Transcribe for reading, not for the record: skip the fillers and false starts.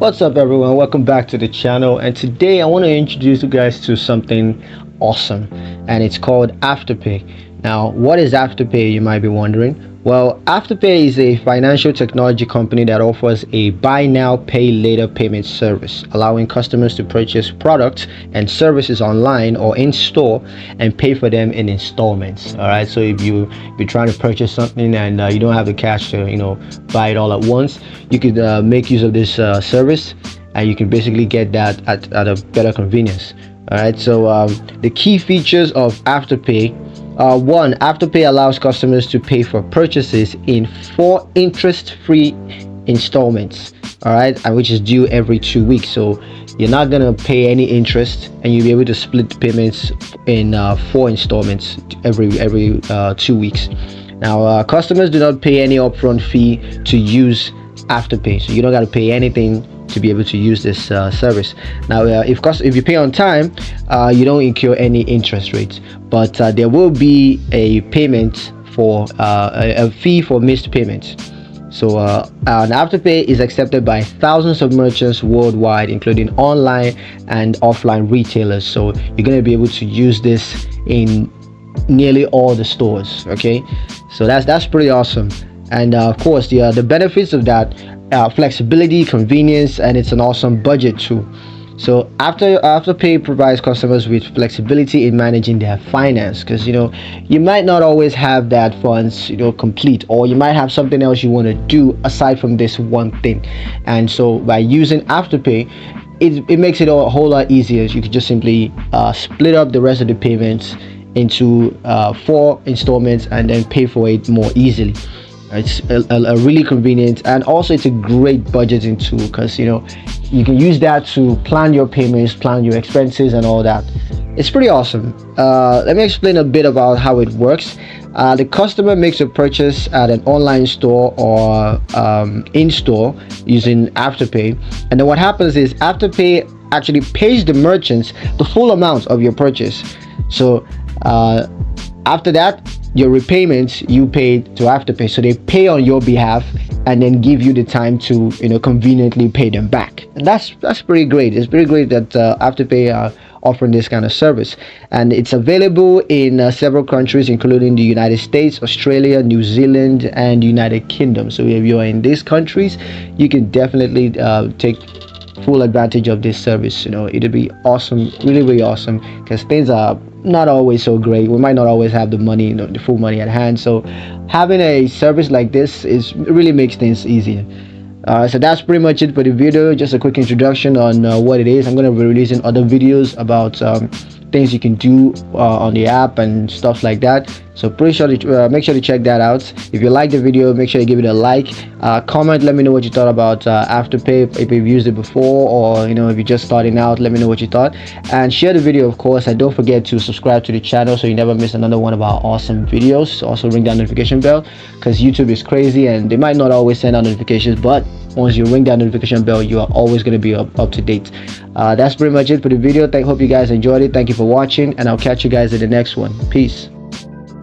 What's up everyone, welcome back to the channel, and today I want to introduce you guys to something awesome, and it's called Afterpay. Now, what is Afterpay, you might be wondering? Well, Afterpay is a financial technology company that offers a buy now pay later payment service, allowing customers to purchase products and services online or in store and pay for them in installments. All right, so if you're trying to purchase something and you don't have the cash to buy it all at once, you could make use of this service, and you can basically get that at a better convenience. All right, so the key features of Afterpay. One, Afterpay allows customers to pay for purchases in 4 interest-free installments, all right, which is due every 2 weeks. So you're not gonna pay any interest, and you'll be able to split the payments in 4 installments every 2 weeks. Now, customers do not pay any upfront fee to use Afterpay, so you don't got to pay anything to be able to use this service. Now, if you pay on time, you don't incur any interest rates, but there will be a payment for a fee for missed payments. So Afterpay is accepted by thousands of merchants worldwide, including online and offline retailers. So you're going to be able to use this in nearly all the stores. Okay, so that's pretty awesome. And of course, the benefits of that: flexibility, convenience, and it's an awesome budget too. So Afterpay provides customers with flexibility in managing their finance, because you might not always have that funds complete, or you might have something else you want to do aside from this one thing. And so by using Afterpay, it makes it a whole lot easier. You can just simply split up the rest of the payments into 4 installments and then pay for it more easily. It's a really convenient, and also it's a great budgeting tool, because you can use that to plan your payments, plan your expenses, and all that. It's pretty awesome. Let me explain a bit about how it works. The customer makes a purchase at an online store or in-store using Afterpay, and then what happens is Afterpay actually pays the merchants the full amount of your purchase. So after that, your repayments you paid to Afterpay, so they pay on your behalf and then give you the time to conveniently pay them back. And that's pretty great. It's pretty great that Afterpay are offering this kind of service, and it's available in several countries, including the United States, Australia, New Zealand, and United Kingdom. So if you are in these countries, you can definitely take full advantage of this service. It'll be awesome, really awesome, because things are not always so great. We might not always have the money, the full money at hand. So having a service like this really makes things easier. So that's pretty much it for the video. Just a quick introduction on what it is. I'm going to be releasing other videos about things you can do on the app and stuff like that. So pretty sure to make sure to check that out. If you like the video, make sure to give it a like, comment, let me know what you thought about Afterpay, if you've used it before, or if you're just starting out, let me know what you thought, and share the video, of course, and don't forget to subscribe to the channel so you never miss another one of our awesome videos. Also ring that notification bell, because YouTube is crazy and they might not always send out notifications, but once you ring that notification bell, you are always going to be up to date. That's pretty much it for the video. Hope you guys enjoyed it. Thank you for watching, and I'll catch you guys in the next one. Peace.